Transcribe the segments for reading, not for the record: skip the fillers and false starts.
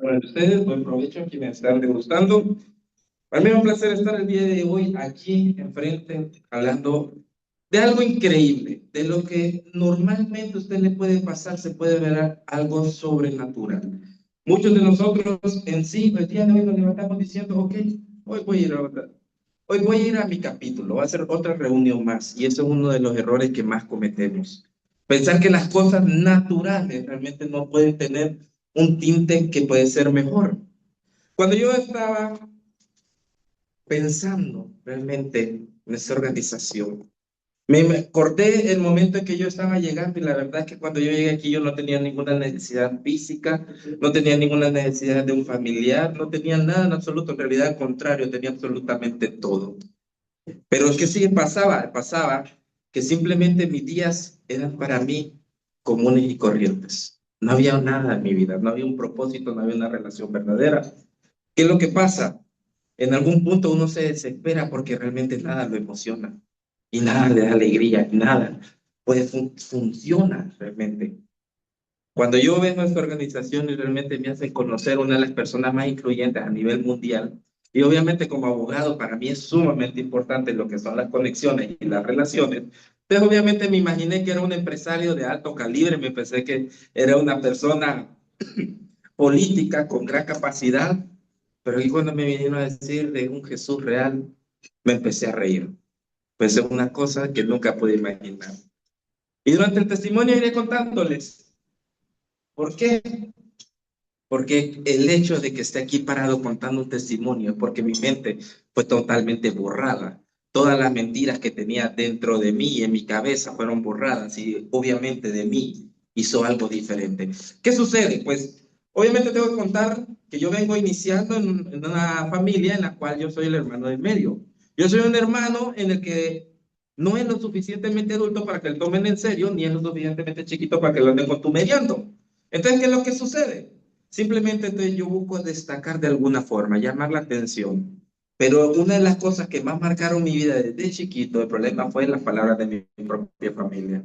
Para ustedes, buen provecho a quienes están degustando. Para mí es un placer estar el día de hoy aquí enfrente hablando de algo increíble, de lo que normalmente a usted le puede pasar, se puede ver algo sobrenatural. Muchos de nosotros en sí, el día de hoy nos levantamos diciendo, ok, hoy voy a ir hoy voy a ir a mi capítulo, voy a hacer otra reunión más, y eso es uno de los errores que más cometemos. Pensar que las cosas naturales realmente no pueden tener un tinte que puede ser mejor. Cuando yo estaba pensando realmente en esa organización, me acordé el momento en que yo estaba llegando y la verdad es que cuando yo llegué aquí yo no tenía ninguna necesidad física, no tenía ninguna necesidad de un familiar, no tenía nada en absoluto, en realidad al contrario, tenía absolutamente todo. Pero es que sí pasaba que simplemente mis días eran para mí comunes y corrientes. No había nada en mi vida, no había un propósito, no había una relación verdadera. ¿Qué es lo que pasa? En algún punto uno se desespera porque realmente nada lo emociona y nada le da alegría, y nada pues funciona realmente. Cuando yo veo esta organización y realmente me hace conocer una de las personas más influyentes a nivel mundial, y obviamente como abogado para mí es sumamente importante lo que son las conexiones y las relaciones, entonces obviamente me imaginé que era un empresario de alto calibre, me pensé que era una persona política con gran capacidad, pero ahí cuando me vinieron a decir de un Jesús real, me empecé a reír. Pues es una cosa que nunca pude imaginar. Y durante el testimonio iré contándoles por qué. Porque el hecho de que esté aquí parado contando un testimonio, porque mi mente fue totalmente borrada. Todas las mentiras que tenía dentro de mí y en mi cabeza fueron borradas y obviamente de mí hizo algo diferente. ¿Qué sucede? Pues obviamente tengo que contar que yo vengo iniciando en una familia en la cual yo soy el hermano del medio. Yo soy un hermano en el que no es lo suficientemente adulto para que lo tomen en serio, ni es lo suficientemente chiquito para que lo anden contumeliando. Entonces, ¿qué es lo que sucede? Simplemente entonces yo busco destacar de alguna forma, llamar la atención. Pero una de las cosas que más marcaron mi vida desde chiquito, el problema fue las palabras de mi propia familia.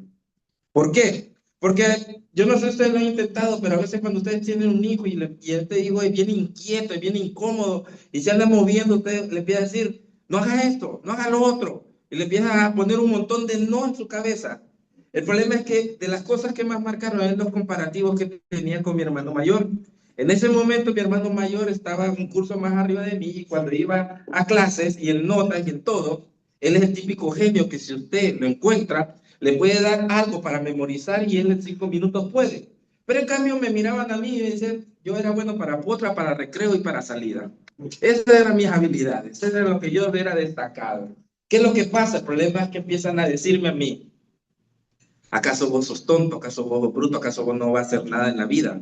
¿Por qué? Porque yo no sé si ustedes lo han intentado, pero a veces cuando ustedes tienen un hijo y este hijo es bien inquieto, es bien incómodo y se anda moviendo, usted le empieza a decir, no haga esto, no haga lo otro. Y le empieza a poner un montón de no en su cabeza. El problema es que de las cosas que más marcaron es los comparativos que tenía con mi hermano mayor. En ese momento mi hermano mayor estaba en un curso más arriba de mí y cuando iba a clases y en notas y en todo, él es el típico genio que si usted lo encuentra, le puede dar algo para memorizar y él en 5 minutos puede. Pero en cambio me miraban a mí y me decían, yo era bueno para potra, para recreo y para salida. Esas eran mis habilidades, eso era lo que yo era destacado. ¿Qué es lo que pasa? El problema es que empiezan a decirme a mí, ¿acaso vos sos tonto? ¿Acaso vos sos bruto? ¿Acaso vos no vas a hacer nada en la vida?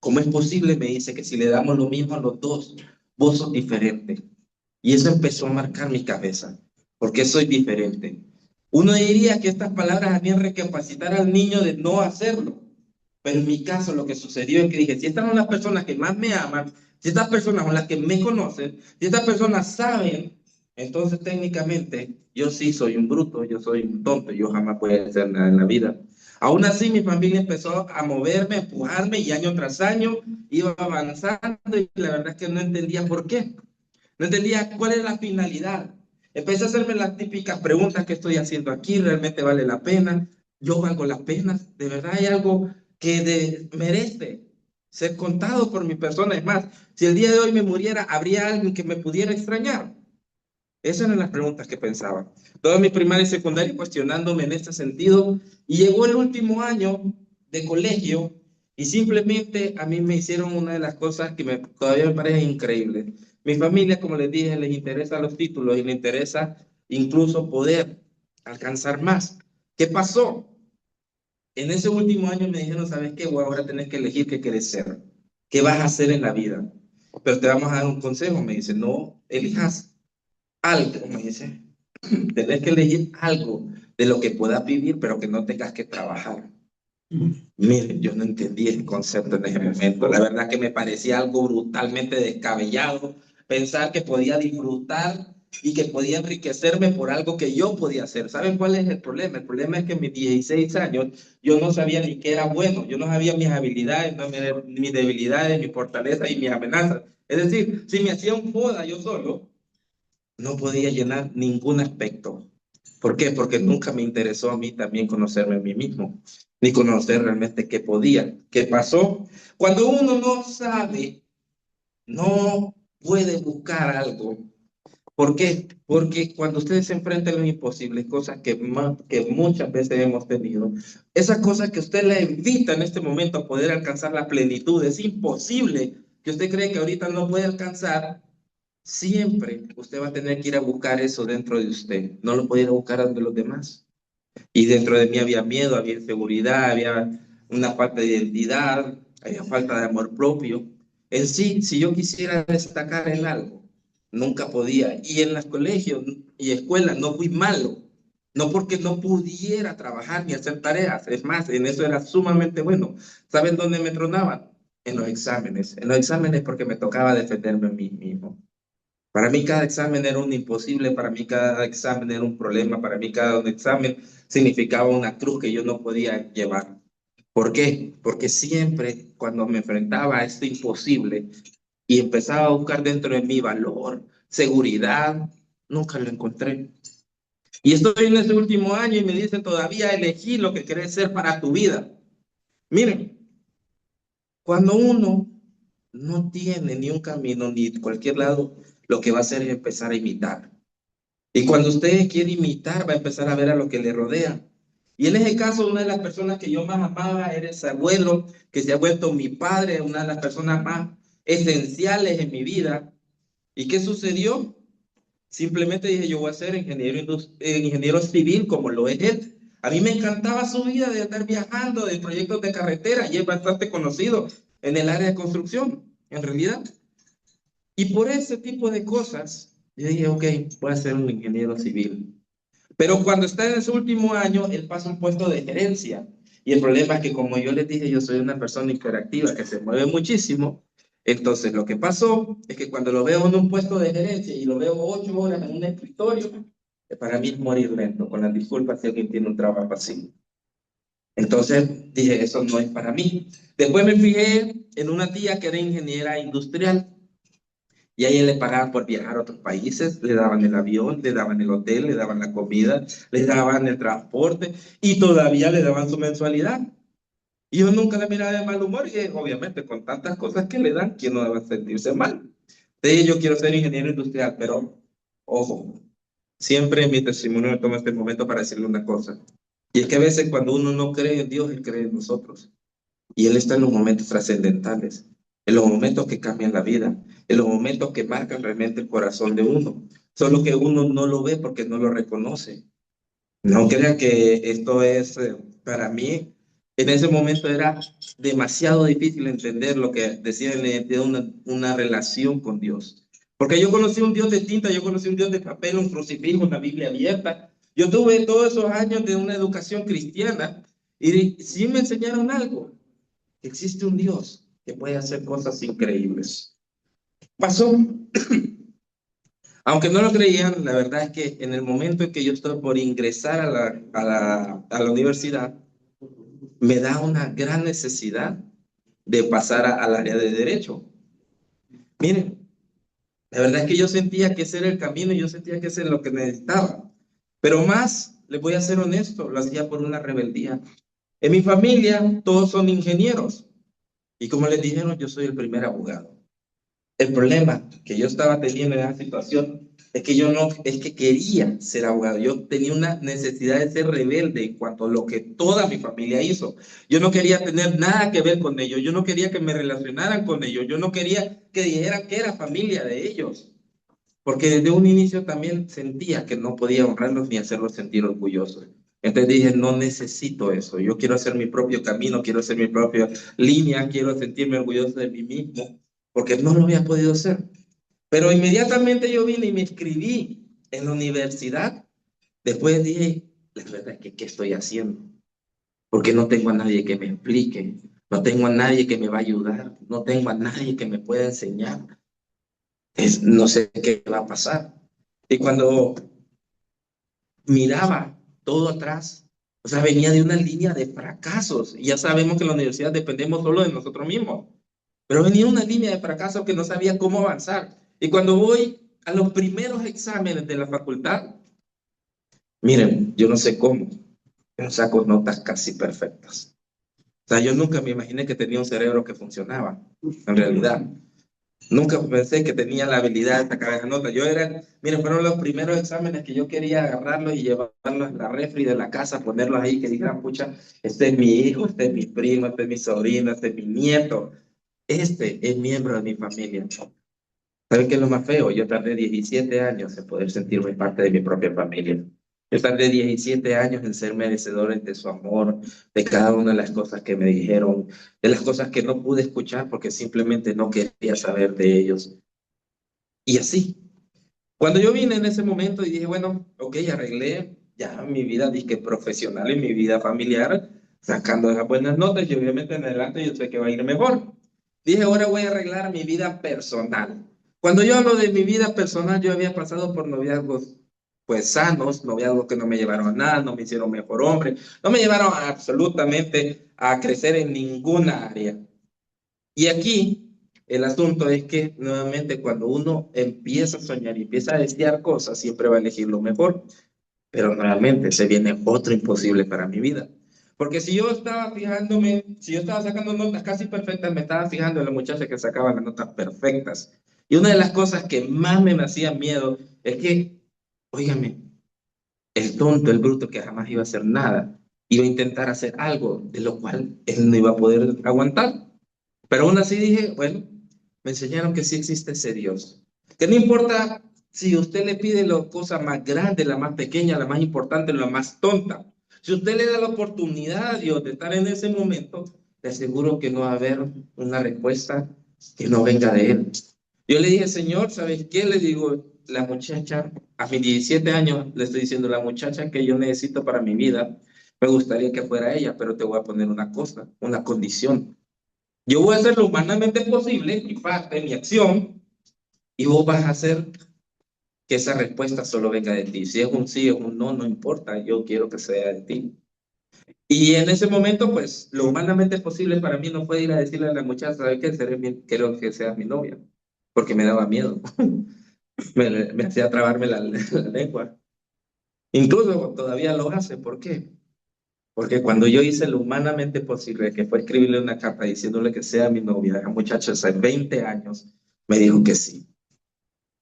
¿Cómo es posible? Me dice que si le damos lo mismo a los dos, vos sos diferente. Y eso empezó a marcar mi cabeza, porque soy diferente. Uno diría que estas palabras habían recapacitar al niño de no hacerlo. Pero en mi caso lo que sucedió es que dije, si estas son las personas que más me aman, si estas personas son las que me conocen, si estas personas saben, entonces técnicamente yo sí soy un bruto, yo soy un tonto, yo jamás voy a hacer nada en la vida. Aún así mi familia empezó a moverme, a empujarme y año tras año iba avanzando y la verdad es que no entendía por qué. No entendía cuál es la finalidad. Empecé a hacerme las típicas preguntas que estoy haciendo aquí, ¿realmente vale la pena? ¿Yo valgo la pena? ¿De verdad hay algo que merece ser contado por mi persona? Es más, si el día de hoy me muriera, ¿habría alguien que me pudiera extrañar? Esas eran las preguntas que pensaba. Toda mi primaria y secundaria cuestionándome en este sentido. Y llegó el último año de colegio y simplemente a mí me hicieron una de las cosas que todavía me parece increíble. Mi familia, como les dije, les interesa los títulos y les interesa incluso poder alcanzar más. ¿Qué pasó? En ese último año me dijeron, ¿sabes qué? Bueno, ahora tenés que elegir qué quieres ser. ¿Qué vas a hacer en la vida? Pero te vamos a dar un consejo. Me dice, no elijas algo, me dice. Tenés que elegir algo de lo que puedas vivir, pero que no tengas que trabajar. Miren, yo no entendí el concepto en ese momento. La verdad que me parecía algo brutalmente descabellado pensar que podía disfrutar y que podía enriquecerme por algo que yo podía hacer. ¿Saben cuál es el problema? El problema es que en mis 16 años yo no sabía ni qué era bueno, yo no sabía mis habilidades, mis debilidades, mis fortalezas y mis amenazas. Es decir, si me hacía un joda yo solo, no podía llenar ningún aspecto. ¿Por qué? Porque nunca me interesó a mí también conocerme a mí mismo, ni conocer realmente qué podía, qué pasó. Cuando uno no sabe, no puede buscar algo. ¿Por qué? Porque cuando ustedes se enfrentan a lo imposible, cosas que muchas veces hemos tenido, esas cosas que usted le evita en este momento a poder alcanzar la plenitud, es imposible que usted cree que ahorita no puede alcanzar. Siempre usted va a tener que ir a buscar eso dentro de usted. No lo puede ir a buscar ante los demás. Y dentro de mí había miedo, había inseguridad, había una falta de identidad, había falta de amor propio. En sí, si yo quisiera destacar en algo, nunca podía. Y en los colegios y escuelas no fui malo. No porque no pudiera trabajar ni hacer tareas. Es más, en eso era sumamente bueno. ¿Saben dónde me tronaban? En los exámenes. En los exámenes porque me tocaba defenderme a mí mismo. Para mí cada examen era un imposible, para mí cada examen era un problema, para mí cada un examen significaba una cruz que yo no podía llevar. ¿Por qué? Porque siempre cuando me enfrentaba a esto imposible y empezaba a buscar dentro de mí valor, seguridad, nunca lo encontré. Y estoy en este último año y me dicen todavía elegí lo que querés ser para tu vida. Miren, cuando uno no tiene ni un camino ni cualquier lado, lo que va a hacer es empezar a imitar. Y cuando usted quiere imitar, va a empezar a ver a lo que le rodea. Y en ese caso, una de las personas que yo más amaba era ese abuelo, que se ha vuelto mi padre, una de las personas más esenciales en mi vida. ¿Y qué sucedió? Simplemente dije, yo voy a ser ingeniero civil como lo es él. A mí me encantaba su vida de estar viajando, de proyectos de carretera, y es bastante conocido en el área de construcción, en realidad. Y por ese tipo de cosas, yo dije, ok, voy a ser un ingeniero civil. Pero cuando está en ese último año, él pasa a un puesto de gerencia. Y el problema es que, como yo les dije, yo soy una persona hiperactiva que se mueve muchísimo. Entonces, lo que pasó es que cuando lo veo en un puesto de gerencia y lo veo 8 horas en un escritorio, para mí es morir lento, con las disculpas si alguien tiene un trabajo así. Entonces dije, eso no es para mí. Después me fijé en una tía que era ingeniera industrial. Y a ella le pagaban por viajar a otros países, le daban el avión, le daban el hotel, le daban la comida, le daban el transporte y todavía le daban su mensualidad. Y yo nunca la miraba de mal humor y obviamente con tantas cosas que le dan, ¿quién no debe sentirse mal? De ahí yo quiero ser ingeniero industrial, pero ojo, siempre en mi testimonio me tomo este momento para decirle una cosa. Y es que a veces cuando uno no cree en Dios, Él cree en nosotros. Y Él está en los momentos trascendentales, en los momentos que cambian la vida, en los momentos que marcan realmente el corazón de uno. Solo que uno no lo ve porque no lo reconoce. No crea que esto es, para mí, en ese momento era demasiado difícil entender lo que decía en la identidad una relación con Dios. Porque yo conocí un Dios de tinta, yo conocí un Dios de papel, un crucifijo, una Biblia abierta. Yo tuve todos esos años de una educación cristiana y sí me enseñaron algo. Existe un Dios que puede hacer cosas increíbles. Pasó, aunque no lo creían, la verdad es que en el momento en que yo estoy por ingresar a la universidad, me da una gran necesidad de pasar al área de derecho. Miren, la verdad es que yo sentía que ese era el camino y yo sentía que ese es lo que necesitaba. Pero más, les voy a ser honesto, lo hacía por una rebeldía. En mi familia todos son ingenieros y como les dijeron, yo soy el primer abogado. El problema que yo estaba teniendo en esa situación es que yo no, es que quería ser abogado. Yo tenía una necesidad de ser rebelde en cuanto a lo que toda mi familia hizo. Yo no quería tener nada que ver con ellos. Yo no quería que me relacionaran con ellos. Yo no quería que dijeran que era familia de ellos. Porque desde un inicio también sentía que no podía honrarlos ni hacerlos sentir orgullosos. Entonces dije, no necesito eso. Yo quiero hacer mi propio camino, quiero hacer mi propia línea, quiero sentirme orgulloso de mí mismo, porque no lo había podido hacer. Pero inmediatamente yo vine y me inscribí en la universidad. Después dije, la verdad es que, ¿qué estoy haciendo? Porque no tengo a nadie que me explique, no tengo a nadie que me va a ayudar, no tengo a nadie que me pueda enseñar. No sé qué va a pasar. Y cuando miraba todo atrás, o sea, venía de una línea de fracasos. Y ya sabemos que en la universidad dependemos solo de nosotros mismos. Pero venía una línea de fracasos que no sabía cómo avanzar. Y cuando voy a los primeros exámenes de la facultad, miren, yo no sé cómo, pero saco notas casi perfectas. O sea, yo nunca me imaginé que tenía un cerebro que funcionaba, en realidad. Nunca pensé que tenía la habilidad de sacar esa nota. Miren, fueron los primeros exámenes que yo quería agarrarlos y llevarlos a la refri de la casa, ponerlos ahí, que dijeran, pucha, este es mi hijo, este es mi primo, este es mi sobrino, este es mi nieto, este es miembro de mi familia. ¿Saben qué es lo más feo? Yo tardé 17 años en poder sentirme parte de mi propia familia. Yo tardé 17 años en ser merecedores de su amor, de cada una de las cosas que me dijeron, de las cosas que no pude escuchar porque simplemente no quería saber de ellos. Y así, cuando yo vine en ese momento y dije, bueno, ok, arreglé ya mi vida disque profesional y mi vida familiar, sacando esas buenas notas y obviamente en adelante yo sé que va a ir mejor. Dije, ahora voy a arreglar mi vida personal. Cuando yo hablo de mi vida personal, yo había pasado por noviazgos pues sanos, noviazgos que no me llevaron a nada, no me hicieron mejor hombre, no me llevaron absolutamente a crecer en ninguna área. Y aquí el asunto es que nuevamente cuando uno empieza a soñar y empieza a desear cosas, siempre va a elegir lo mejor, pero nuevamente se viene otro imposible para mi vida. Porque si yo estaba fijándome, si yo estaba sacando notas casi perfectas, me estaba fijando en la muchacha que sacaba las notas perfectas. Y una de las cosas que más me hacía miedo es que, óigame, el tonto, el bruto que jamás iba a hacer nada, iba a intentar hacer algo de lo cual él no iba a poder aguantar. Pero aún así dije, bueno, me enseñaron que sí existe ese Dios. Que no importa si usted le pide la cosa más grande, la más pequeña, la más importante, la más tonta. Si usted le da la oportunidad a Dios de estar en ese momento, le aseguro que no va a haber una respuesta que no venga de Él. Yo le dije, Señor, ¿sabes qué? Le digo, la muchacha, a mis 17 años, le estoy diciendo, la muchacha que yo necesito para mi vida, me gustaría que fuera ella, pero te voy a poner una cosa, una condición. Yo voy a hacer lo humanamente posible, mi parte, mi acción, y vos vas a hacer que esa respuesta solo venga de ti. Si es un sí o un no, no importa, yo quiero que sea de ti. Y en ese momento, pues, lo humanamente posible para mí no fue ir a decirle a la muchacha, ¿sabes qué? Quiero que seas mi novia, porque me daba miedo. Me hacía trabarme la lengua. Incluso todavía lo hace, ¿por qué? Porque cuando yo hice lo humanamente posible, que fue escribirle una carta diciéndole que sea mi novia, esa muchacha hace 20 años me dijo que sí.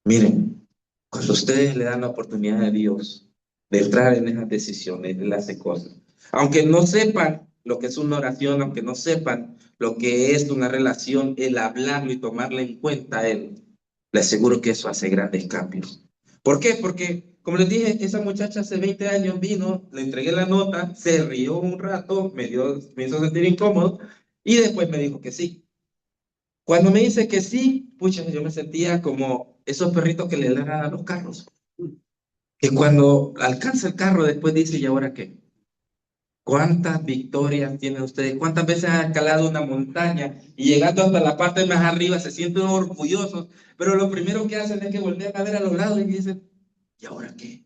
Miren, cuando ustedes le dan la oportunidad a Dios de entrar en esas decisiones, Él hace cosas. Aunque no sepan lo que es una oración, aunque no sepan lo que es una relación, el hablarlo y tomarla en cuenta a Él, les aseguro que eso hace grandes cambios. ¿Por qué? Porque, como les dije, esa muchacha hace 20 años vino, le entregué la nota, se rió un rato, me hizo sentir incómodo y después me dijo que sí. Cuando me dice que sí, pucha, yo me sentía como esos perritos que le ladran a los carros. Que cuando alcanza el carro, después dice, ¿y ahora qué? ¿Cuántas victorias tienen ustedes? ¿Cuántas veces han escalado una montaña y llegando hasta la parte más arriba se sienten orgullosos? Pero lo primero que hacen es que voltean a ver a los lados y dicen, ¿y ahora qué?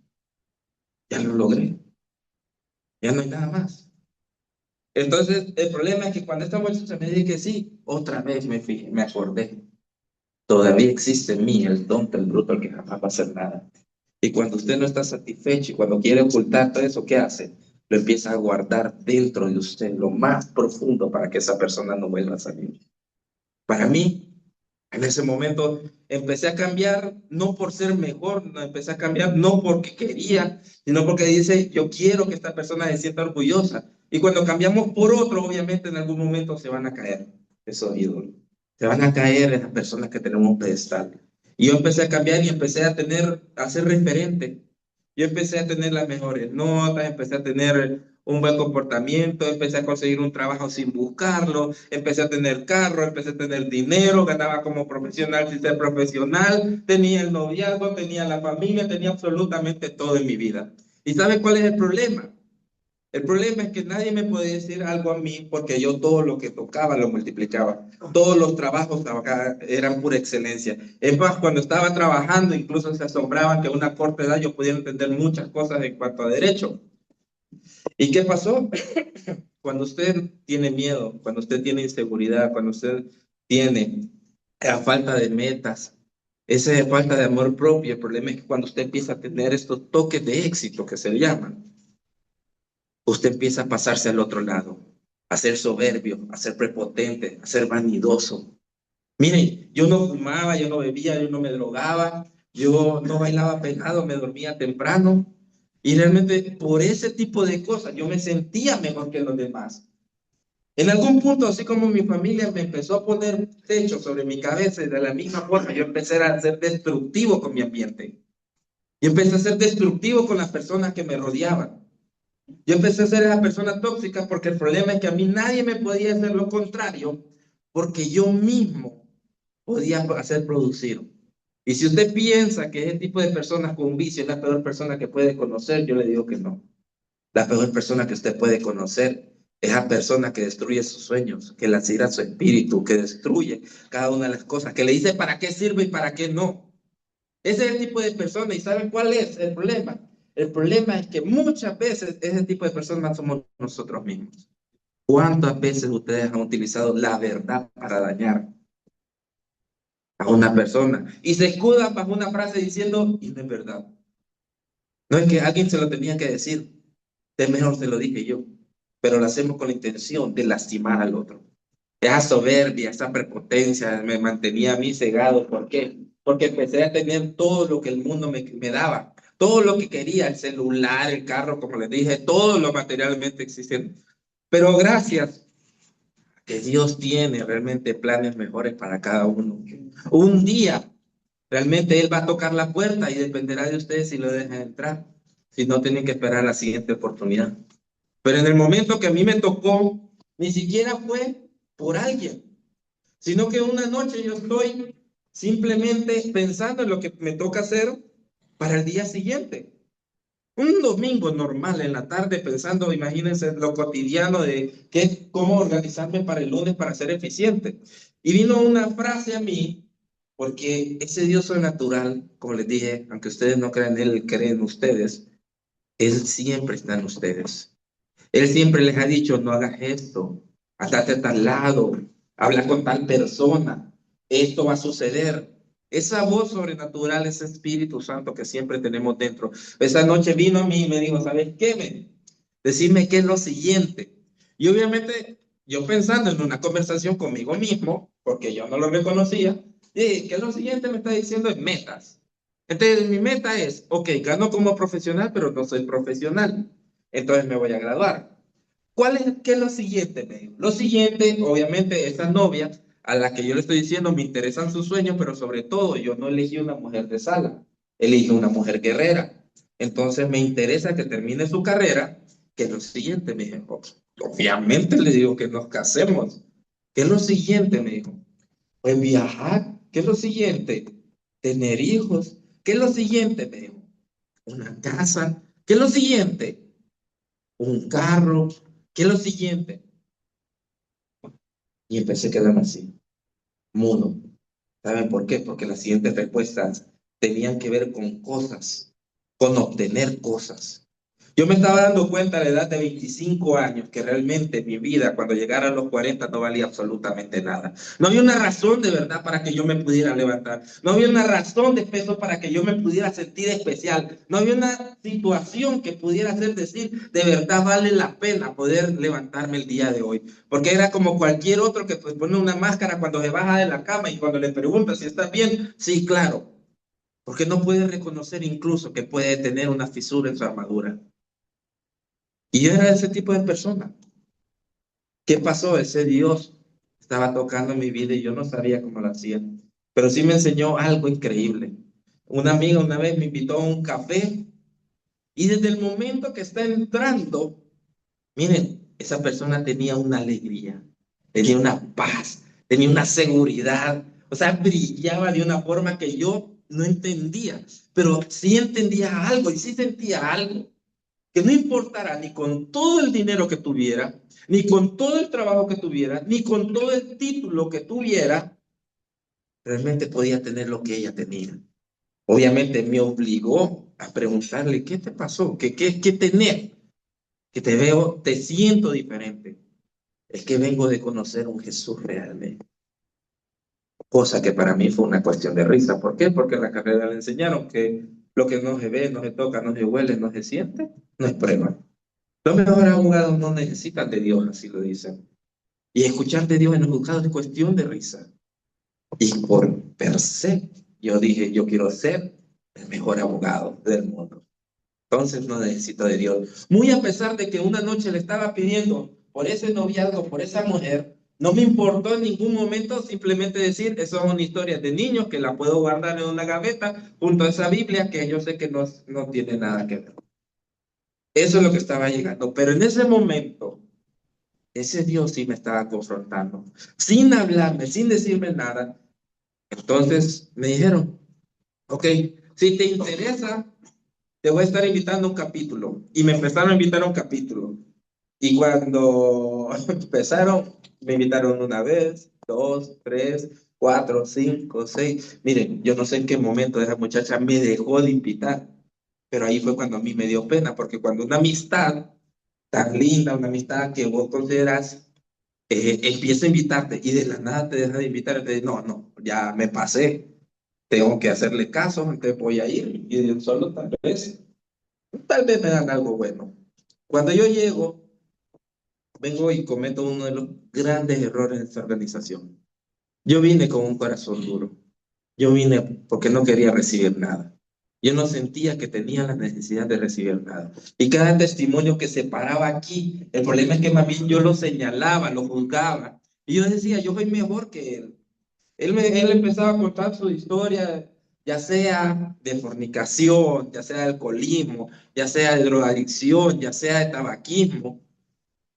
Ya lo logré. Ya no hay nada más. Entonces, el problema es que cuando esta muchacha me dice que sí, otra vez me fijé, me acordé. Todavía existe en mí el tonto, el bruto, el que jamás va a hacer nada. Y cuando usted no está satisfecho y cuando quiere ocultar todo eso, ¿qué hace? Lo empieza a guardar dentro de usted, lo más profundo, para que esa persona no vuelva a salir. Para mí, en ese momento, empecé a cambiar, no por ser mejor, no, empecé a cambiar no porque quería, sino porque dice, yo quiero que esta persona se sienta orgullosa. Y cuando cambiamos por otro, obviamente en algún momento se van a caer esos ídolos. Se van a caer esas personas que tenemos un pedestal. Y yo empecé a cambiar y empecé a ser referente. Yo empecé a tener las mejores notas, empecé a tener un buen comportamiento, empecé a conseguir un trabajo sin buscarlo, empecé a tener carro, empecé a tener dinero, ganaba como profesional sin ser profesional, tenía el noviazgo, tenía la familia, tenía absolutamente todo en mi vida. ¿Y sabe cuál es el problema? El problema es que nadie me podía decir algo a mí porque yo todo lo que tocaba lo multiplicaba. Todos los trabajos acá eran pura excelencia. Es más, cuando estaba trabajando, incluso se asombraban que a una corta edad yo pudiera entender muchas cosas en cuanto a derecho. ¿Y qué pasó? Cuando usted tiene miedo, cuando usted tiene inseguridad, cuando usted tiene la falta de metas, esa falta de amor propio, el problema es que cuando usted empieza a tener estos toques de éxito que se le llaman, usted empieza a pasarse al otro lado, a ser soberbio, a ser prepotente, a ser vanidoso. Mire, yo no fumaba, yo no bebía, yo no me drogaba, yo no bailaba pegado, me dormía temprano. Y realmente por ese tipo de cosas yo me sentía mejor que los demás. En algún punto, así como mi familia me empezó a poner techo sobre mi cabeza y de la misma forma yo empecé a ser destructivo con mi ambiente. Yo empecé a ser destructivo con las personas que me rodeaban. Yo empecé a ser esa persona tóxica porque el problema es que a mí nadie me podía hacer lo contrario porque yo mismo podía hacer producir. Y si usted piensa que ese tipo de personas con un vicio es la peor persona que puede conocer, yo le digo que no. La peor persona que usted puede conocer es la persona que destruye sus sueños, que lacera su espíritu, que destruye cada una de las cosas, que le dice para qué sirve y para qué no. Ese es el tipo de persona. ¿Y saben cuál es el problema? El problema es que muchas veces ese tipo de personas somos nosotros mismos. ¿Cuántas veces ustedes han utilizado la verdad para dañar a una persona? Y se escudan bajo una frase diciendo, y no es verdad. No es que alguien se lo tenía que decir. Es mejor se lo dije yo. Pero lo hacemos con la intención de lastimar al otro. Esa soberbia, esa prepotencia me mantenía a mí cegado. ¿Por qué? Porque empecé a tener todo lo que el mundo me daba. Todo lo que quería, el celular, el carro, como les dije, todo lo materialmente existente. Pero gracias que Dios tiene realmente planes mejores para cada uno. Un día, realmente Él va a tocar la puerta y dependerá de ustedes si lo dejan entrar. Si no, tienen que esperar la siguiente oportunidad. Pero en el momento que a mí me tocó, ni siquiera fue por alguien, sino que una noche yo estoy simplemente pensando en lo que me toca hacer para el día siguiente. Un domingo normal en la tarde pensando, imagínense lo cotidiano de qué, cómo organizarme para el lunes para ser eficiente. Y vino una frase a mí, porque ese Dios sobrenatural, como les dije, aunque ustedes no crean en Él, creen en ustedes, Él siempre está en ustedes. Él siempre les ha dicho, no hagas esto, andate a tal lado, habla con tal persona, esto va a suceder. Esa voz sobrenatural, ese Espíritu Santo que siempre tenemos dentro. Esa noche vino a mí y me dijo, ¿sabes qué? Decime qué es lo siguiente. Y obviamente yo pensando en una conversación conmigo mismo, porque yo no lo reconocía, ¿qué es lo siguiente? Me está diciendo en metas. Entonces mi meta es, ok, gano como profesional, pero no soy profesional. Entonces me voy a graduar. ¿Qué es lo siguiente? Me dijo? Lo siguiente, obviamente, esa novia a la que yo le estoy diciendo me interesan sus sueños, pero sobre todo yo no elegí una mujer de sala, elegí una mujer guerrera. Entonces me interesa que termine su carrera. ¿Qué es lo siguiente? Me dijo, obviamente le digo que nos casemos. ¿Qué es lo siguiente? Me dijo, pues viajar. ¿Qué es lo siguiente? Tener hijos. ¿Qué es lo siguiente? Me dijo, una casa. ¿Qué es lo siguiente? Un carro. ¿Qué es lo siguiente? Y empecé a quedarme así, mudo. ¿Saben por qué? Porque las siguientes respuestas tenían que ver con cosas, con obtener cosas. Yo me estaba dando cuenta a la edad de 25 años que realmente mi vida cuando llegara a los 40 no valía absolutamente nada. No había una razón de verdad para que yo me pudiera levantar. No había una razón de peso para que yo me pudiera sentir especial. No había una situación que pudiera hacer decir, de verdad vale la pena poder levantarme el día de hoy. Porque era como cualquier otro que pues pone una máscara cuando se baja de la cama y cuando le pregunta si está bien, sí, claro. Porque no puede reconocer incluso que puede tener una fisura en su armadura. Y yo era ese tipo de persona. ¿Qué pasó? Ese Dios estaba tocando mi vida y yo no sabía cómo lo hacía. Pero sí me enseñó algo increíble. Una amiga una vez me invitó a un café y desde el momento que está entrando, miren, esa persona tenía una alegría, tenía una paz, tenía una seguridad. O sea, brillaba de una forma que yo no entendía, pero sí entendía algo y sí sentía algo. que no importara ni con todo el dinero que tuviera, ni con todo el trabajo que tuviera, ni con todo el título que tuviera, realmente podía tener lo que ella tenía. Obviamente me obligó a preguntarle, ¿qué te pasó? ¿Qué tenés? Que te veo, te siento diferente. Es que vengo de conocer un Jesús realmente. Cosa que para mí fue una cuestión de risa. ¿Por qué? Porque en la carrera le enseñaron que lo que no se ve, no se toca, no se huele, no se siente, no es prueba. Los mejores abogados no necesitan de Dios, así lo dicen. Y escuchar de Dios en los juzgados es cuestión de risa. Y por per se, yo dije, yo quiero ser el mejor abogado del mundo. Entonces no necesito de Dios. Muy a pesar de que una noche le estaba pidiendo por ese noviazgo, por esa mujer, no me importó en ningún momento simplemente decir, eso es una historia de niños que la puedo guardar en una gaveta junto a esa Biblia que yo sé que no tiene nada que ver. Eso es lo que estaba llegando. Pero en ese momento, ese Dios sí me estaba confrontando, sin hablarme, sin decirme nada. Entonces me dijeron, ok, si te interesa, te voy a estar invitando a un capítulo. Y me empezaron a invitar a un capítulo. Y cuando empezaron, me invitaron una vez, dos, tres, cuatro, cinco, seis. Miren, yo no sé en qué momento esa muchacha me dejó de invitar, pero ahí fue cuando a mí me dio pena, porque cuando una amistad tan linda, una amistad que vos consideras, empieza a invitarte y de la nada te deja de invitar, te dice, no, no, ya me pasé, tengo que hacerle caso, entonces voy a ir y solo tal vez me dan algo bueno. Cuando yo llego, vengo y cometo uno de los grandes errores de esta organización. Yo vine con un corazón duro. Yo vine porque no quería recibir nada. Yo no sentía que tenía la necesidad de recibir nada. Y cada testimonio que se paraba aquí, el problema es que más bien yo lo señalaba, lo juzgaba. Y yo decía, yo soy mejor que él. Él empezaba a contar su historia, ya sea de fornicación, ya sea de alcoholismo, ya sea de drogadicción, ya sea de tabaquismo.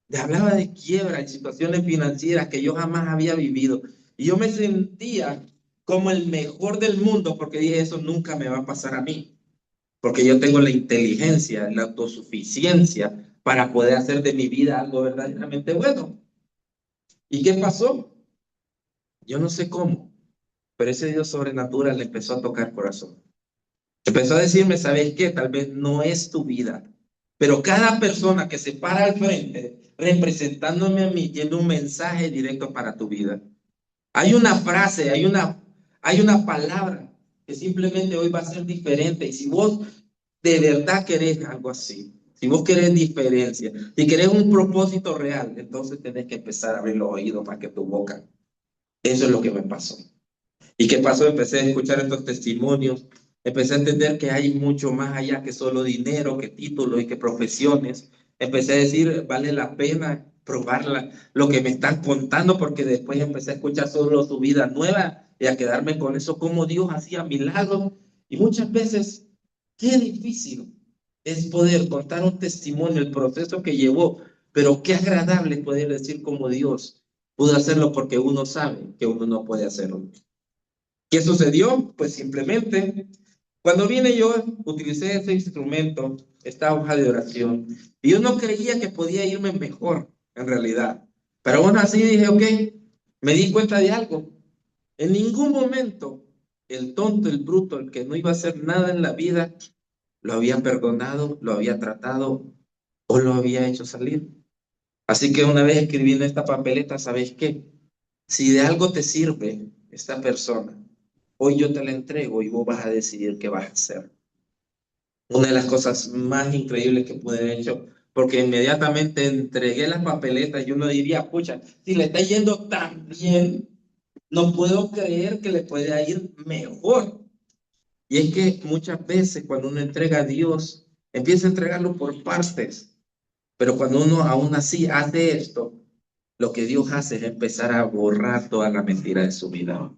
Le hablaba de quiebra y situaciones financieras que yo jamás había vivido. Y yo me sentía como el mejor del mundo porque dije, eso nunca me va a pasar a mí. Porque yo tengo la inteligencia, la autosuficiencia para poder hacer de mi vida algo verdaderamente bueno. ¿Y qué pasó? Yo no sé cómo, pero ese Dios sobrenatural le empezó a tocar el corazón. Empezó a decirme, ¿sabes qué? Tal vez no es tu vida, pero cada persona que se para al frente representándome a mí tiene un mensaje directo para tu vida. Hay una frase, hay una palabra que simplemente hoy va a ser diferente. Y si vos de verdad querés algo así, si vos querés diferencia, si querés un propósito real, entonces tenés que empezar a abrir los oídos para que tu boca. Eso es lo que me pasó. ¿Y qué pasó? Empecé a escuchar estos testimonios, empecé a entender que hay mucho más allá que solo dinero, que títulos y que profesiones. Empecé a decir, vale la pena probarla, lo que me están contando, porque después empecé a escuchar solo su vida nueva y a quedarme con eso, cómo Dios hacía milagros. Y muchas veces, qué difícil es poder contar un testimonio, el proceso que llevó, pero qué agradable poder decir cómo Dios pudo hacerlo porque uno sabe que uno no puede hacerlo. ¿Qué sucedió? Pues simplemente, cuando vine yo, utilicé ese instrumento, esta hoja de oración, y yo no creía que podía irme mejor, en realidad. Pero aún así dije, ok, me di cuenta de algo. En ningún momento el tonto, el bruto, el que no iba a hacer nada en la vida, lo había perdonado, lo había tratado o lo había hecho salir. Así que una vez escribí en esta papeleta, ¿sabes qué? Si de algo te sirve esta persona, hoy yo te la entrego y vos vas a decidir qué vas a hacer. Una de las cosas más increíbles que pude haber hecho, porque inmediatamente entregué las papeletas y uno diría, pucha, si le está yendo tan bien, no puedo creer que le pueda ir mejor. Y es que muchas veces cuando uno entrega a Dios, empieza a entregarlo por partes, pero cuando uno aún así hace esto, lo que Dios hace es empezar a borrar toda la mentira de su vida.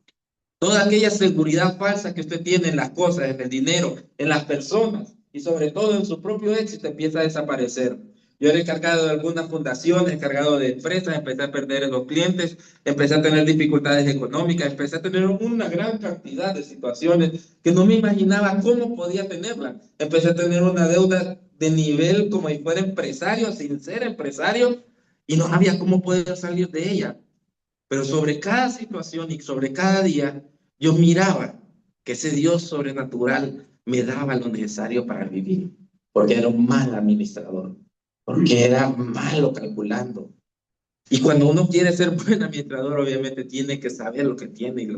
Toda aquella seguridad falsa que usted tiene en las cosas, en el dinero, en las personas y sobre todo en su propio éxito empieza a desaparecer. Yo era encargado de algunas fundaciones, encargado de empresas, empecé a perder los clientes, empecé a tener dificultades económicas, empecé a tener una gran cantidad de situaciones que no me imaginaba cómo podía tenerla. Empecé a tener una deuda de nivel como si fuera empresario, sin ser empresario, y no había cómo poder salir de ella. Pero sobre cada situación y sobre cada día, yo miraba que ese Dios sobrenatural me daba lo necesario para vivir, porque era un mal administrador, porque era malo calculando. Y cuando uno quiere ser buen administrador, obviamente tiene que saber lo que tiene y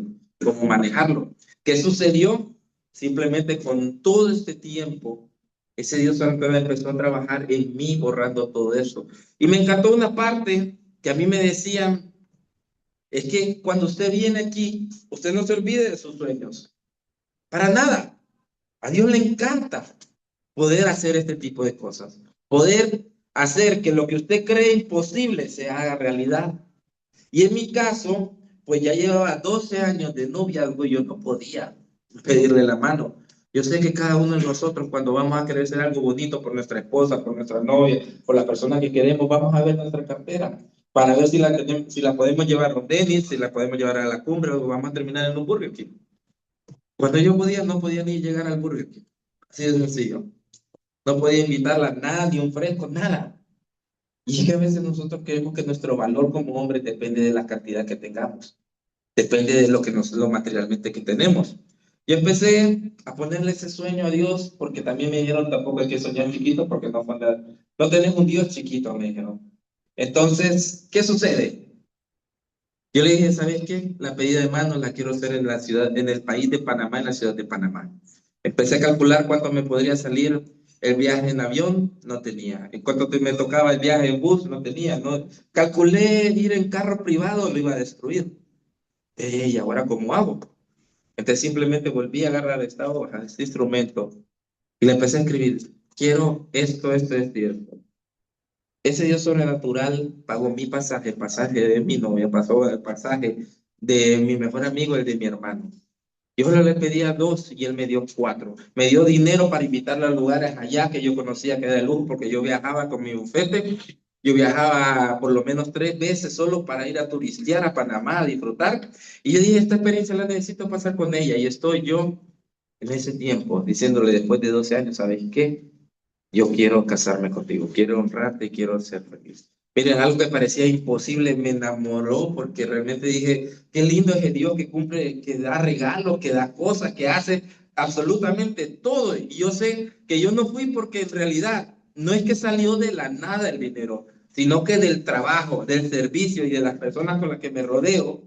cómo manejarlo. ¿Qué sucedió? Simplemente con todo este tiempo, ese Dios sobrenatural empezó a trabajar en mí, borrando todo eso. Y me encantó una parte que a mí me decían, es que cuando usted viene aquí, usted no se olvide de sus sueños. Para nada. A Dios le encanta poder hacer este tipo de cosas. Poder hacer que lo que usted cree imposible se haga realidad. Y en mi caso, pues ya llevaba 12 años de noviazgo y yo no podía pedirle la mano. Yo sé que cada uno de nosotros, cuando vamos a querer hacer algo bonito por nuestra esposa, por nuestra novia, por la persona que queremos, vamos a ver nuestra cartera para ver si la podemos llevar a un Dennis, si la podemos llevar a la cumbre o vamos a terminar en un Burger King. Cuando yo podía, no podía ni llegar al Burger King. Así de sencillo. No podía invitarla a nada, ni un fresco, nada. Y es que a veces nosotros creemos que nuestro valor como hombre depende de la cantidad que tengamos. Depende de lo que lo materialmente que tenemos. Yo empecé a ponerle ese sueño a Dios porque también me dijeron tampoco hay que soñar chiquito porque no tenés un Dios chiquito, me dijeron. Entonces, ¿qué sucede? Yo le dije, ¿sabes qué? La pedida de mano la quiero hacer en la ciudad, en el país de Panamá, en la ciudad de Panamá. Empecé a calcular cuánto me podría salir el viaje en avión, no tenía. En cuánto me tocaba el viaje en bus, no tenía. No. Calculé ir en carro privado, lo iba a destruir. ¿Y ahora cómo hago? Entonces simplemente volví a agarrar este instrumento y le empecé a escribir, quiero esto y esto. Ese Dios sobrenatural pagó mi pasaje, el pasaje de mi novia, pasó el pasaje de mi mejor amigo, el de mi hermano. Yo solo le pedía dos y él me dio cuatro. Me dio dinero para invitarle a lugares allá que yo conocía que era de lujo, porque yo viajaba con mi bufete. Yo viajaba por lo menos 3 veces solo para ir a turistear a Panamá, a disfrutar. Y yo dije, esta experiencia la necesito pasar con ella. Y estoy yo en ese tiempo diciéndole después de 12 años, ¿sabes qué? Yo quiero casarme contigo, quiero honrarte y quiero ser feliz. Miren, algo que parecía imposible me enamoró porque realmente dije, qué lindo es el Dios que cumple, que da regalos, que da cosas, que hace absolutamente todo. Y yo sé que yo no fui porque en realidad no es que salió de la nada el dinero, sino que del trabajo, del servicio y de las personas con las que me rodeo,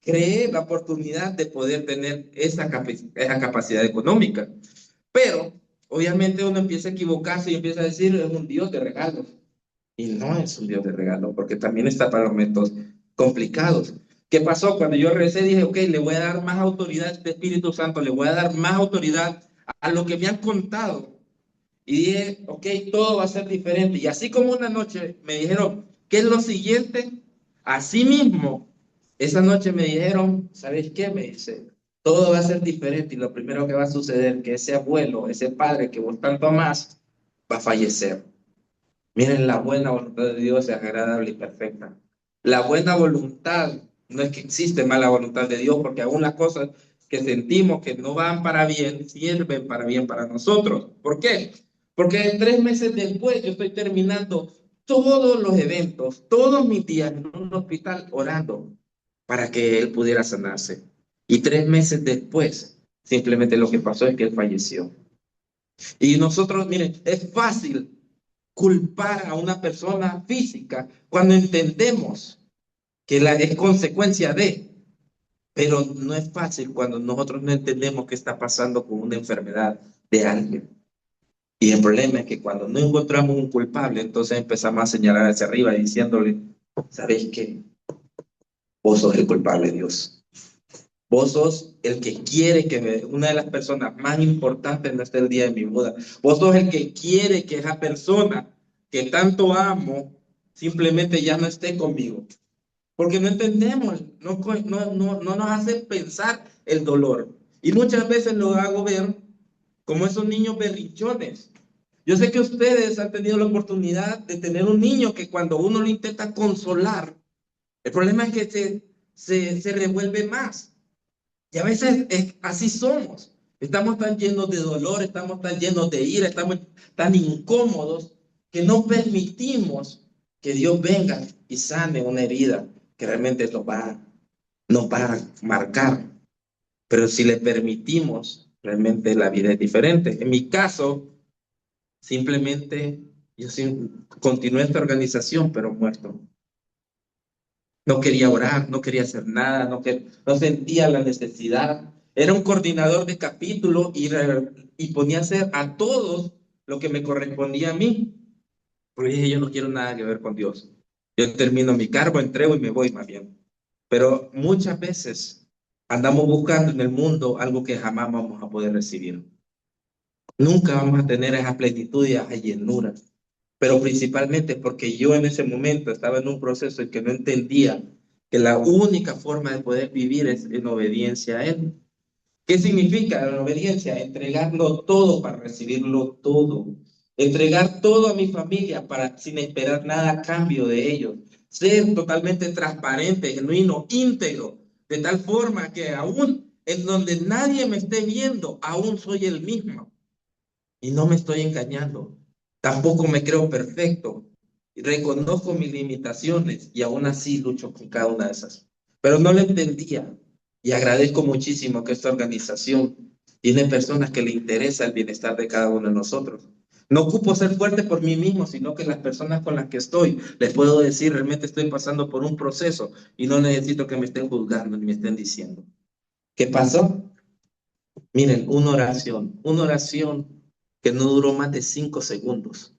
creé la oportunidad de poder tener esa capacidad económica. Pero obviamente uno empieza a equivocarse y empieza a decir, es un Dios de regalos. Y no es un Dios de regalos, porque también está para momentos complicados. ¿Qué pasó? Cuando yo recé, dije, ok, le voy a dar más autoridad a este Espíritu Santo, le voy a dar más autoridad a lo que me han contado. Y dije, ok, todo va a ser diferente. Y así como una noche me dijeron, ¿qué es lo siguiente? Así mismo, esa noche me dijeron, ¿sabes qué? Me dice, todo va a ser diferente y lo primero que va a suceder, que ese abuelo, ese padre que vos tanto amás, va a fallecer. Miren, la buena voluntad de Dios es agradable y perfecta. La buena voluntad, no es que existe mala voluntad de Dios, porque aún las cosas que sentimos que no van para bien, sirven para bien para nosotros. ¿Por qué? Porque 3 meses después yo estoy terminando todos los eventos, todos mis días en un hospital orando para que él pudiera sanarse. Y 3 meses después, simplemente lo que pasó es que él falleció. Y nosotros, miren, es fácil culpar a una persona física cuando entendemos que es consecuencia de, pero no es fácil cuando nosotros no entendemos qué está pasando con una enfermedad de alguien. Y el problema es que cuando no encontramos un culpable, entonces empezamos a señalar hacia arriba diciéndole, ¿sabéis qué? Vos sos el culpable, Dios. Vos sos el que quiere una de las personas más importantes no esté el día de mi boda. Vos sos el que quiere que esa persona que tanto amo simplemente ya no esté conmigo. Porque no entendemos, no nos hace pensar el dolor. Y muchas veces lo hago ver como esos niños berrinchones. Yo sé que ustedes han tenido la oportunidad de tener un niño que cuando uno lo intenta consolar, el problema es que se revuelve más. Y a veces así somos. Estamos tan llenos de dolor, estamos tan llenos de ira, estamos tan incómodos que no permitimos que Dios venga y sane una herida que realmente nos va a marcar. Pero si le permitimos, realmente la vida es diferente. En mi caso, simplemente yo continué esta organización, pero muerto. No quería orar, no quería hacer nada, no sentía la necesidad. Era un coordinador de capítulo y ponía a hacer a todos lo que me correspondía a mí. Porque dije, yo no quiero nada que ver con Dios. Yo termino mi cargo, entrego y me voy más bien. Pero muchas veces andamos buscando en el mundo algo que jamás vamos a poder recibir. Nunca vamos a tener esa plenitud y esa llenura. Pero principalmente porque yo en ese momento estaba en un proceso en que no entendía que la única forma de poder vivir es en obediencia a Él. ¿Qué significa la obediencia? Entregarlo todo para recibirlo todo. Entregar todo a mi familia para sin esperar nada a cambio de ellos. Ser totalmente transparente, genuino, íntegro, de tal forma que aún en donde nadie me esté viendo, aún soy el mismo. Y no me estoy engañando. Tampoco me creo perfecto. Reconozco mis limitaciones y aún así lucho con cada una de esas. Pero no lo entendía. Y agradezco muchísimo que esta organización tiene personas que le interesa el bienestar de cada uno de nosotros. No ocupo ser fuerte por mí mismo, sino que las personas con las que estoy, les puedo decir, realmente estoy pasando por un proceso y no necesito que me estén juzgando ni me estén diciendo. ¿Qué pasó? Miren, una oración que no duró más de 5 segundos.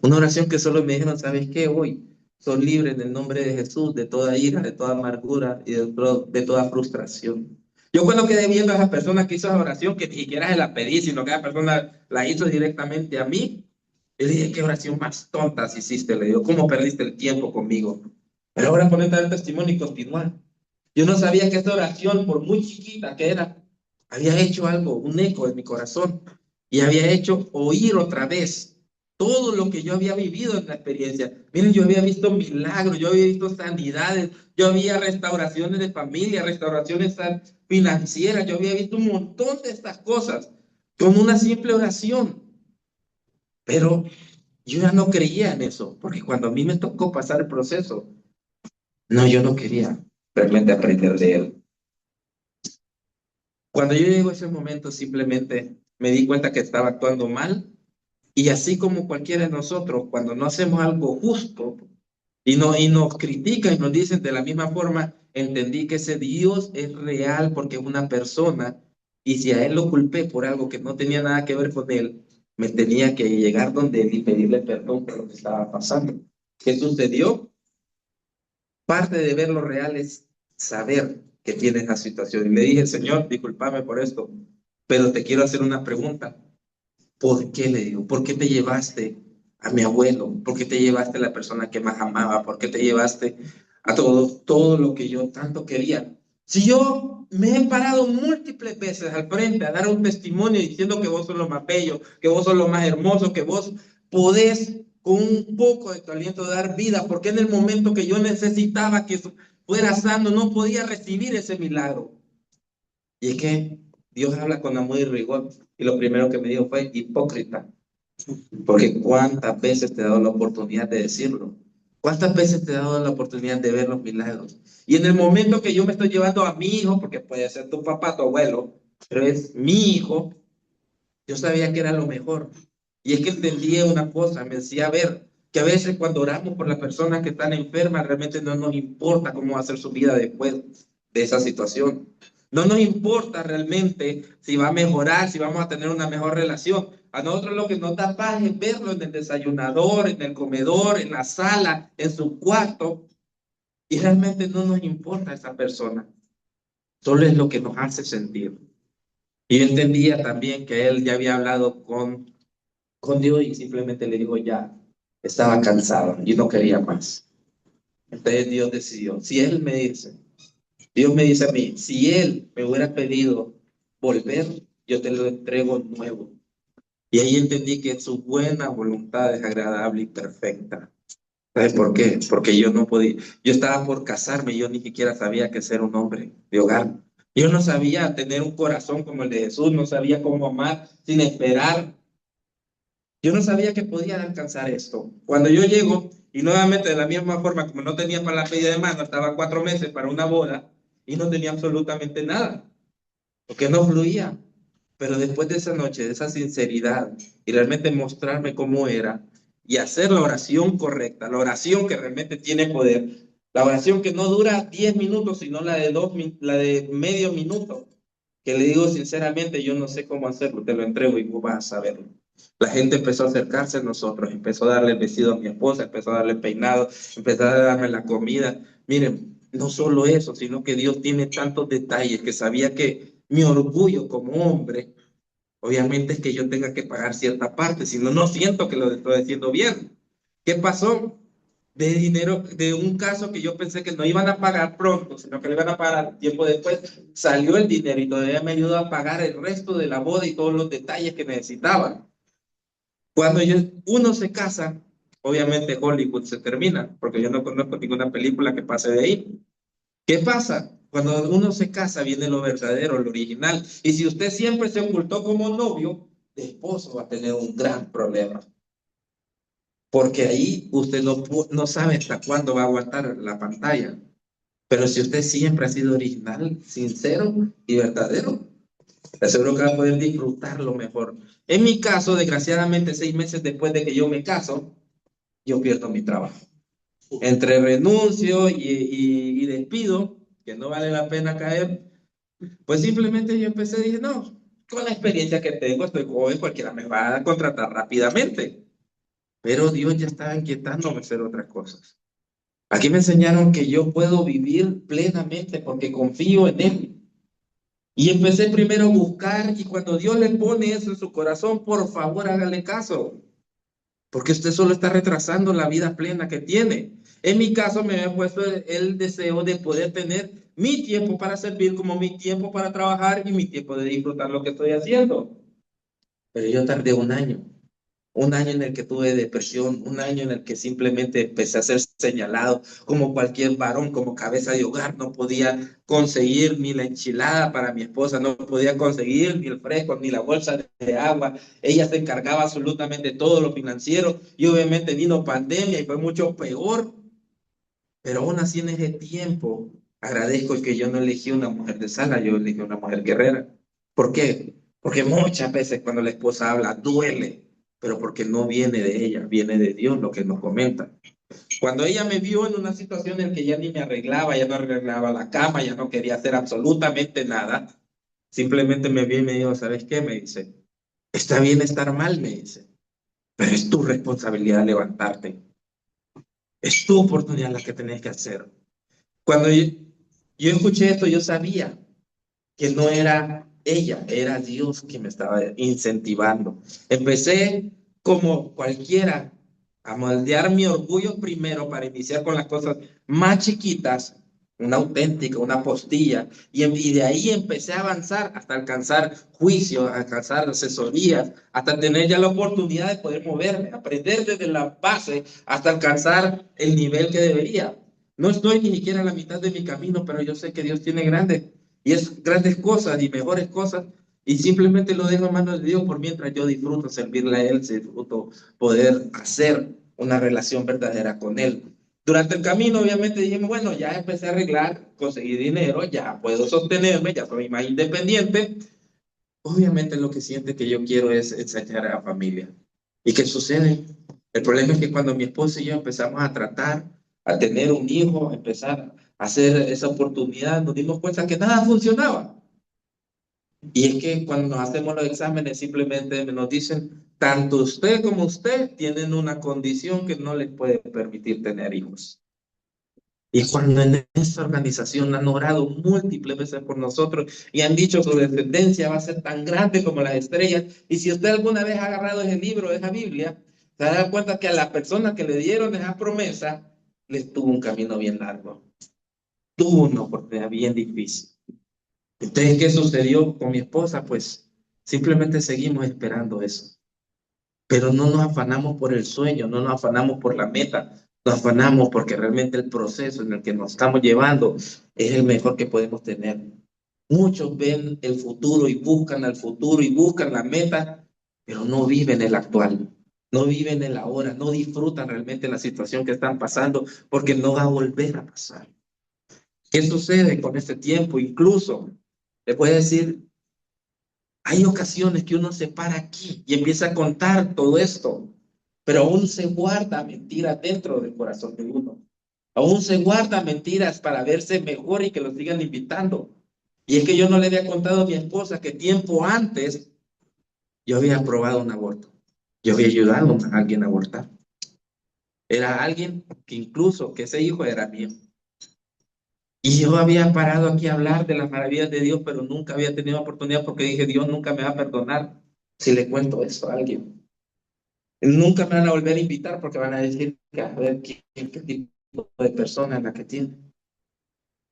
Una oración que solo me dijeron, ¿sabes qué? Hoy son libres en el nombre de Jesús de toda ira, de toda amargura y de toda frustración. Yo cuando quedé viendo a esa persona que hizo esa oración, que ni siquiera se la pedí, sino que esa persona la hizo directamente a mí, le dije, ¿qué oración más tonta hiciste? Le digo, ¿cómo perdiste el tiempo conmigo? Pero ahora ponete a dar testimonio y continuar. Yo no sabía que esta oración, por muy chiquita que era, había hecho algo, un eco en mi corazón y había hecho oír otra vez todo lo que yo había vivido en la experiencia. Miren, yo había visto milagros, yo había visto sanidades, yo había restauraciones de familia, restauraciones financieras, yo había visto un montón de estas cosas con una simple oración. Pero yo ya no creía en eso, porque cuando a mí me tocó pasar el proceso, no, yo no quería realmente aprender de él. Cuando yo llego a ese momento, simplemente me di cuenta que estaba actuando mal. Y así como cualquiera de nosotros, cuando no hacemos algo justo y nos critican y nos dicen de la misma forma, entendí que ese Dios es real porque es una persona. Y si a él lo culpé por algo que no tenía nada que ver con él, me tenía que llegar donde él y pedirle perdón por lo que estaba pasando. ¿Qué sucedió? Parte de ver lo real es saber que tienes la situación. Y le dije, Señor, discúlpame por esto, pero te quiero hacer una pregunta. ¿Por qué le digo? ¿Por qué te llevaste a mi abuelo? ¿Por qué te llevaste a la persona que más amaba? ¿Por qué te llevaste a todo lo que yo tanto quería? Si yo me he parado múltiples veces al frente a dar un testimonio diciendo que vos sos lo más bello, que vos sos lo más hermoso, que vos podés con un poco de tu aliento dar vida, porque en el momento que yo necesitaba que fuera sano no podía recibir ese milagro. Y es que Dios habla con amor y rigor. Y lo primero que me dijo fue hipócrita. Porque cuántas veces te he dado la oportunidad de decirlo. ¿Cuántas veces te he dado la oportunidad de ver los milagros? Y en el momento que yo me estoy llevando a mi hijo, porque puede ser tu papá, tu abuelo, pero es mi hijo, yo sabía que era lo mejor. Y es que entendía una cosa, me decía, a ver, que a veces cuando oramos por las personas que están enfermas, realmente no nos importa cómo va a ser su vida después de esa situación. No nos importa realmente si va a mejorar, si vamos a tener una mejor relación. A nosotros lo que nos da paz es verlo en el desayunador, en el comedor, en la sala, en su cuarto. Y realmente no nos importa esa persona. Solo es lo que nos hace sentir. Y yo entendía también que él ya había hablado con Dios y simplemente le dijo ya, estaba cansado y no quería más. Entonces Dios decidió, si Él me dice, Dios me dice a mí, si Él me hubiera pedido volver, yo te lo entrego nuevo. Y ahí entendí que su buena voluntad es agradable y perfecta. ¿Sabes por qué? Porque yo no podía, yo estaba por casarme, yo ni siquiera sabía que ser un hombre de hogar. Yo no sabía tener un corazón como el de Jesús, no sabía cómo amar sin esperar. Yo no sabía que podía alcanzar esto. Cuando yo llego, y nuevamente de la misma forma, como no tenía para la pedida de mano, estaba 4 meses para una boda y no tenía absolutamente nada, porque no fluía. Pero después de esa noche, de esa sinceridad y realmente mostrarme cómo era y hacer la oración correcta, la oración que realmente tiene poder, la oración que no dura 10 minutos, sino la de la de medio minuto, que le digo sinceramente, yo no sé cómo hacerlo, te lo entrego y vos vas a saberlo. La gente empezó a acercarse a nosotros, empezó a darle el vestido a mi esposa, empezó a darle el peinado, empezó a darme la comida. Miren, no solo eso, sino que Dios tiene tantos detalles que sabía que mi orgullo como hombre, obviamente es que yo tenga que pagar cierta parte, si no, no siento que lo estoy haciendo bien. ¿Qué pasó? De dinero, de un caso que yo pensé que no iban a pagar pronto, sino que lo iban a pagar tiempo después, salió el dinero y todavía me ayudó a pagar el resto de la boda y todos los detalles que necesitaba. Cuando uno se casa, obviamente Hollywood se termina, porque yo no conozco ninguna película que pase de ahí. ¿Qué pasa? Cuando uno se casa viene lo verdadero, lo original. Y si usted siempre se ocultó como novio, de esposo va a tener un gran problema. Porque ahí usted no sabe hasta cuándo va a aguantar la pantalla. Pero si usted siempre ha sido original, sincero y verdadero, le aseguro que va a poder disfrutarlo mejor. En mi caso, desgraciadamente, 6 meses después de que yo me caso, yo pierdo mi trabajo. Entre renuncio y despido, que no vale la pena caer, pues simplemente yo empecé, dije, no, con la experiencia que tengo, estoy joven, cualquiera me va a contratar rápidamente. Pero Dios ya estaba inquietándome a hacer otras cosas. Aquí me enseñaron que yo puedo vivir plenamente porque confío en Él. Y empecé primero a buscar y cuando Dios le pone eso en su corazón, por favor hágale caso, porque usted solo está retrasando la vida plena que tiene. En mi caso me había puesto el deseo de poder tener mi tiempo para servir como mi tiempo para trabajar y mi tiempo de disfrutar lo que estoy haciendo. Pero yo tardé un año en el que tuve depresión, un año en el que simplemente empecé a ser señalado como cualquier varón, como cabeza de hogar, no podía conseguir ni la enchilada para mi esposa, no podía conseguir ni el fresco, ni la bolsa de agua, ella se encargaba absolutamente todo lo financiero y obviamente vino pandemia y fue mucho peor, pero aún así en ese tiempo agradezco que yo no elegí una mujer de sala, yo elegí una mujer guerrera. ¿Por qué? Porque muchas veces cuando la esposa habla duele, pero porque no viene de ella, viene de Dios lo que nos comenta. Cuando ella me vio en una situación en que ya ni me arreglaba, ya no arreglaba la cama, ya no quería hacer absolutamente nada, simplemente me vio y me dijo, ¿sabes qué? Me dice, está bien estar mal, me dice, pero es tu responsabilidad levantarte. Es tu oportunidad la que tenés que hacer. Cuando yo escuché esto, yo sabía que no era ella, era Dios quien me estaba incentivando. Empecé como cualquiera a moldear mi orgullo primero para iniciar con las cosas más chiquitas, una auténtica, una postilla, y de ahí empecé a avanzar hasta alcanzar juicios, alcanzar asesorías, hasta tener ya la oportunidad de poder moverme, aprender desde la base hasta alcanzar el nivel que debería. No estoy ni siquiera a la mitad de mi camino, pero yo sé que Dios tiene grandes y es grandes cosas y mejores cosas y simplemente lo dejo en manos de Dios por mientras yo disfruto servirle a Él, disfruto poder hacer una relación verdadera con Él. Durante el camino, obviamente, dije, bueno, ya empecé a arreglar, conseguí dinero, ya puedo sostenerme, ya soy más independiente. Obviamente lo que siente que yo quiero es enseñar a la familia. ¿Y qué sucede? El problema es que cuando mi esposa y yo empezamos a tratar, a tener un hijo, a empezar a hacer esa oportunidad, nos dimos cuenta que nada funcionaba. Y es que cuando nos hacemos los exámenes simplemente nos dicen, tanto usted como usted tienen una condición que no les puede permitir tener hijos. Y cuando en esta organización han orado múltiples veces por nosotros y han dicho su descendencia va a ser tan grande como las estrellas. Y si usted alguna vez ha agarrado ese libro, esa Biblia, se da cuenta que a la persona que le dieron esa promesa, les tuvo un camino bien largo. Tuvo una oportunidad bien difícil. Entonces, ¿qué sucedió con mi esposa? Pues simplemente seguimos esperando eso. Pero no nos afanamos por el sueño, no nos afanamos por la meta, nos afanamos porque realmente el proceso en el que nos estamos llevando es el mejor que podemos tener. Muchos ven el futuro y buscan al futuro y buscan la meta, pero no viven el actual, no viven el ahora, no disfrutan realmente la situación que están pasando porque no va a volver a pasar. ¿Qué sucede con este tiempo? Incluso, le puedo decir, hay ocasiones que uno se para aquí y empieza a contar todo esto, pero aún se guarda mentiras dentro del corazón de uno. Aún se guarda mentiras para verse mejor y que lo sigan invitando. Y es que yo no le había contado a mi esposa que tiempo antes yo había probado un aborto. Yo había ayudado a alguien a abortar. Era alguien que incluso, que ese hijo era mío. Y yo había parado aquí a hablar de las maravillas de Dios, pero nunca había tenido oportunidad porque dije, Dios nunca me va a perdonar si le cuento esto a alguien. Nunca me van a volver a invitar porque van a decir que a ver qué tipo de persona es la que tiene.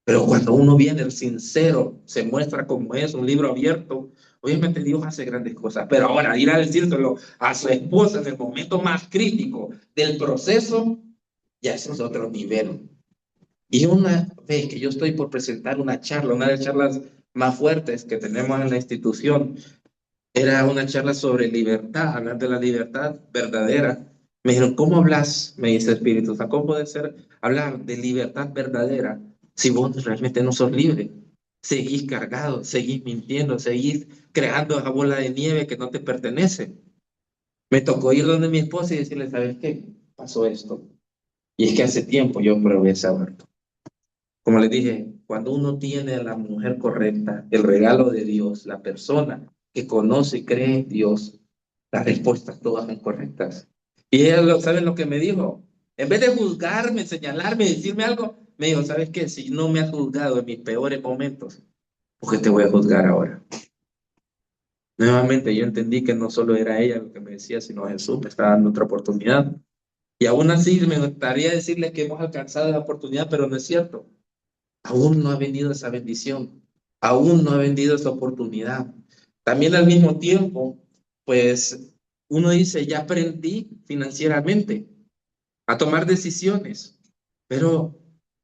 Pero cuando uno viene el sincero, se muestra como es, un libro abierto, obviamente Dios hace grandes cosas. Pero ahora ir a decírselo a su esposa en el momento más crítico del proceso, ya eso es otro nivel. Y una vez que yo estoy por presentar una charla, una de las charlas más fuertes que tenemos en la institución, era una charla sobre libertad, hablar de la libertad verdadera. Me dijeron, ¿cómo hablas? Me dice Espíritu, o sea, ¿cómo puede ser hablar de libertad verdadera si vos realmente no sos libre? Seguís cargado, seguís mintiendo, seguís creando esa bola de nieve que no te pertenece. Me tocó ir donde mi esposa y decirle, ¿sabes qué? Pasó esto. Y es que hace tiempo yo probé ese aborto. Como les dije, cuando uno tiene a la mujer correcta, el regalo de Dios, la persona que conoce y cree en Dios, las respuestas todas son correctas. Y ella, ¿saben lo que me dijo? En vez de juzgarme, señalarme, decirme algo, me dijo, ¿sabes qué? Si no me has juzgado en mis peores momentos, ¿por qué te voy a juzgar ahora? Nuevamente yo entendí que no solo era ella lo que me decía, sino Jesús me estaba dando otra oportunidad. Y aún así me gustaría decirle que hemos alcanzado la oportunidad, pero no es cierto. Aún no ha venido esa bendición, aún no ha venido esa oportunidad. También al mismo tiempo, pues uno dice, ya aprendí financieramente a tomar decisiones, pero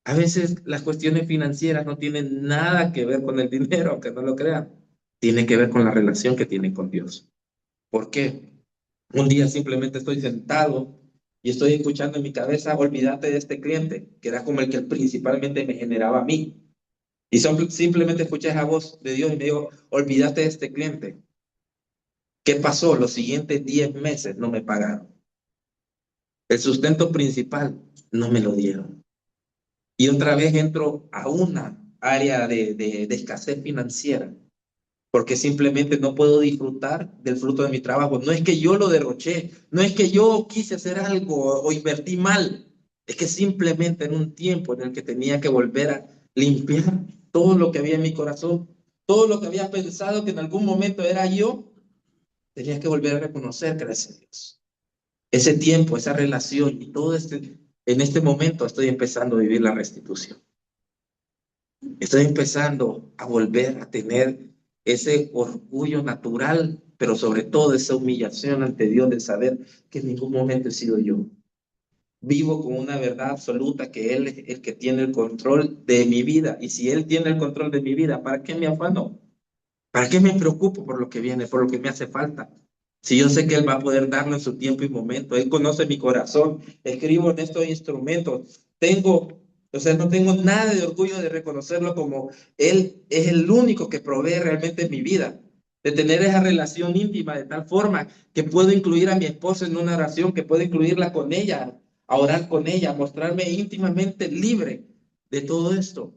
a veces las cuestiones financieras no tienen nada que ver con el dinero, aunque no lo crean. Tiene que ver con la relación que tienen con Dios. ¿Por qué? Un día simplemente estoy sentado y estoy escuchando en mi cabeza, olvídate de este cliente, que era como el que principalmente me generaba a mí. Y simplemente escuché esa voz de Dios y me dijo, olvídate de este cliente. ¿Qué pasó? Los siguientes 10 meses no me pagaron. El sustento principal no me lo dieron. Y otra vez entro a una área de escasez financiera, porque simplemente no puedo disfrutar del fruto de mi trabajo. No es que yo lo derroché, no es que yo quise hacer algo o invertí mal, es que simplemente en un tiempo en el que tenía que volver a limpiar todo lo que había en mi corazón, todo lo que había pensado que en algún momento era yo, tenía que volver a reconocer, gracias a Dios. Ese tiempo, esa relación y todo en este momento estoy empezando a vivir la restitución. Estoy empezando a volver a tener ese orgullo natural, pero sobre todo esa humillación ante Dios de saber que en ningún momento he sido yo. Vivo con una verdad absoluta que Él es el que tiene el control de mi vida. Y si Él tiene el control de mi vida, ¿para qué me afano? ¿Para qué me preocupo por lo que viene, por lo que me hace falta? Si yo sé que Él va a poder darlo en su tiempo y momento, Él conoce mi corazón, escribo en estos instrumentos, o sea, no tengo nada de orgullo de reconocerlo como Él es el único que provee realmente mi vida, de tener esa relación íntima de tal forma que puedo incluir a mi esposa en una oración, que puedo incluirla con ella, a orar con ella, a mostrarme íntimamente libre de todo esto.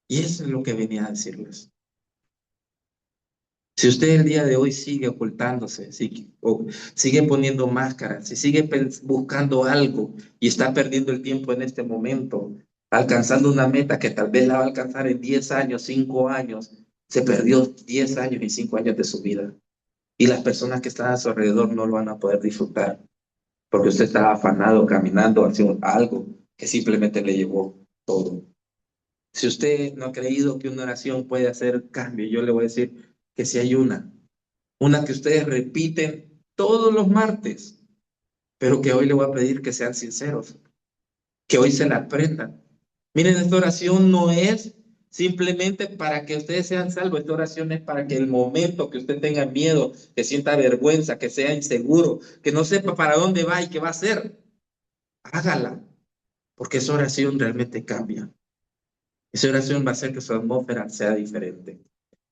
Y eso es lo que venía a decirles. Si usted el día de hoy sigue ocultándose, o sigue poniendo máscaras, si sigue buscando algo y está perdiendo el tiempo en este momento, alcanzando una meta que tal vez la va a alcanzar en 10 años, 5 años, se perdió 10 años y 5 años de su vida. Y las personas que están a su alrededor no lo van a poder disfrutar, porque usted está afanado caminando hacia algo que simplemente le llevó todo. Si usted no ha creído que una oración puede hacer cambio, yo le voy a decir que si hay una que ustedes repiten todos los martes, pero que hoy le voy a pedir que sean sinceros, que hoy se la aprendan. Miren, esta oración no es simplemente para que ustedes sean salvos. Esta oración es para que el momento que usted tenga miedo, que sienta vergüenza, que sea inseguro, que no sepa para dónde va y qué va a hacer, hágala, porque esa oración realmente cambia. Esa oración va a hacer que su atmósfera sea diferente.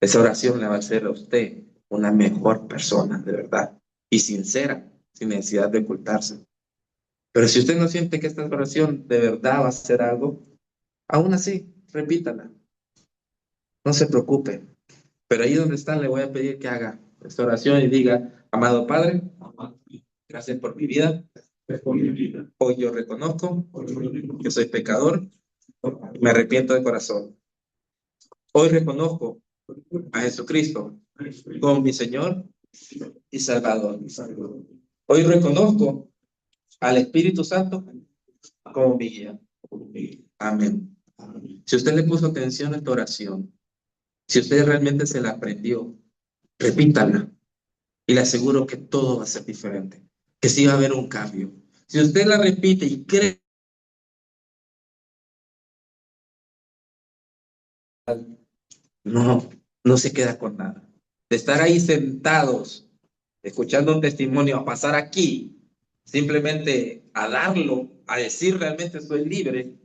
Esa oración le va a hacer a usted una mejor persona, de verdad, y sincera, sin necesidad de ocultarse. Pero si usted no siente que esta oración de verdad va a hacer algo, aún así, repítala. No se preocupe. Pero ahí donde está, le voy a pedir que haga esta oración y diga, amado Padre, gracias por mi vida. Hoy yo reconozco que soy pecador, me arrepiento de corazón. Hoy reconozco a Jesucristo como mi Señor y Salvador. Hoy reconozco al Espíritu Santo como mi guía. Amén. Si usted le puso atención a esta oración, si usted realmente se la aprendió, repítala y le aseguro que todo va a ser diferente, que sí va a haber un cambio. Si usted la repite y cree, no se queda con nada. De estar ahí sentados, escuchando un testimonio, a pasar aquí, simplemente a darlo, a decir realmente soy libre,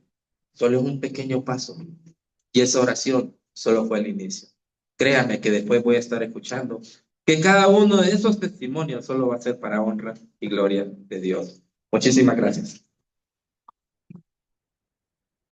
solo es un pequeño paso. Y esa oración solo fue el inicio. Créame que después voy a estar escuchando que cada uno de esos testimonios solo va a ser para honra y gloria de Dios. Muchísimas gracias.